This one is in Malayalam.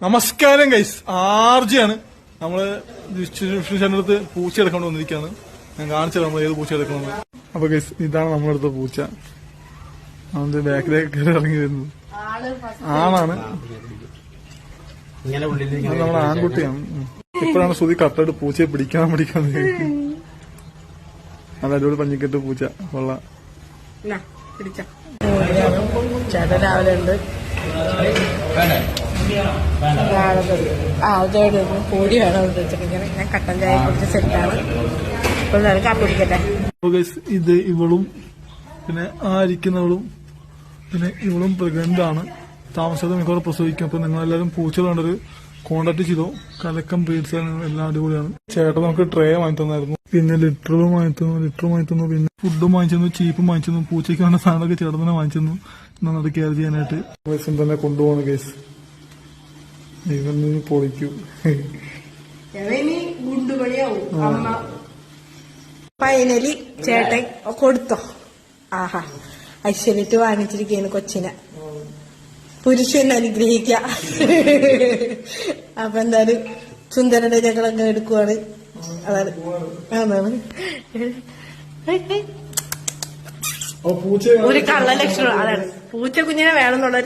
നമസ്കാരം ഗൈസ്, ആർജിയാണ്. നമ്മള് ഡിസ്ട്രിബ്യൂഷൻ അടുത്ത് പൂച്ച എടുക്കൊണ്ട് വന്നിരിക്കുകയാണ്. ഞാൻ കാണിച്ചത് നമ്മൾ ഏത് പൂച്ച എടുക്കണമെന്ന്. അപ്പൊ ഗൈസ്, ഇതാണ് നമ്മളെടുത്ത പൂച്ച. അവന്റെ ബാക്കിലേക്ക് ഇറങ്ങി വരുന്നത് ആണാണ്. അത് നമ്മുടെ ആൺകുട്ടിയാണ്. ഇപ്പോഴാണ് ശ്രുതി കറക്റ്റായിട്ട് പൂച്ചയെ പിടിക്കാൻ അത് അടിപൊളി പഞ്ഞിക്കെട്ട് പൂച്ച കൊള്ളാം. ചേട്ടൻ രാവിലെ ഉണ്ട്. പൂരി വേണം വെച്ചിട്ടിങ്ങനെ. ഞാൻ കട്ടൻ ചായ കുടിച്ച് സെറ്റാണ്. ഇപ്പോൾ കാപ്പി കുടിക്കട്ടെ. ഇത് ഇവളും പിന്നെ ഇരിക്കുന്നവളും പിന്നെ ഇവളും പ്രഗ്നന്റ് ആണ്. താമസിയാതെ മിക്കവാറും പ്രസവിക്കും. അപ്പൊ നിങ്ങളെല്ലാവരും പൂച്ചകൾ കണ്ടൊരു കോണ്ടാക്ട് ചെയ്തോ. കലക്കം ബ്രീഡ്സ് എല്ലാം അടിപൊളിയാണ്. ചേട്ടൻ നമുക്ക് ട്രേ വാങ്ങി തന്നായിരുന്നു. പിന്നെ ലിറ്റർ വാങ്ങി തന്നു. പിന്നെ ഫുഡും വാങ്ങിച്ചു, ചീപ്പും വാങ്ങിച്ചു. പൂച്ചയ്ക്ക് വേണ്ട സാധനമൊക്കെ ചേട്ടൻ തന്നെ വാങ്ങിച്ചു എന്നാൽ അത് കെയർ ചെയ്യാനായിട്ട് ദിവസം തന്നെ കൊണ്ടുപോകണം കേസ്. ഇവന്ന് പൊളിക്കൂ. ഫൈനലി ചേട്ടൻ കൊടുത്തോ. ആഹാ, ഐശ്വര്യട്ട് വാങ്ങിച്ചിരിക്കുന്നു കൊച്ചിനെ. പുരുഷൻ അനുഗ്രഹിക്ക. അപ്പൊ എന്തായാലും സുന്ദരന്റെ ഞങ്ങളങ്ങ് എടുക്കുവാണ്. അതാണ് ഒരു കള്ള ലക്ഷണം. അതാണ് പൂച്ച കുഞ്ഞിനെ വേണമെന്നുള്ളൊരു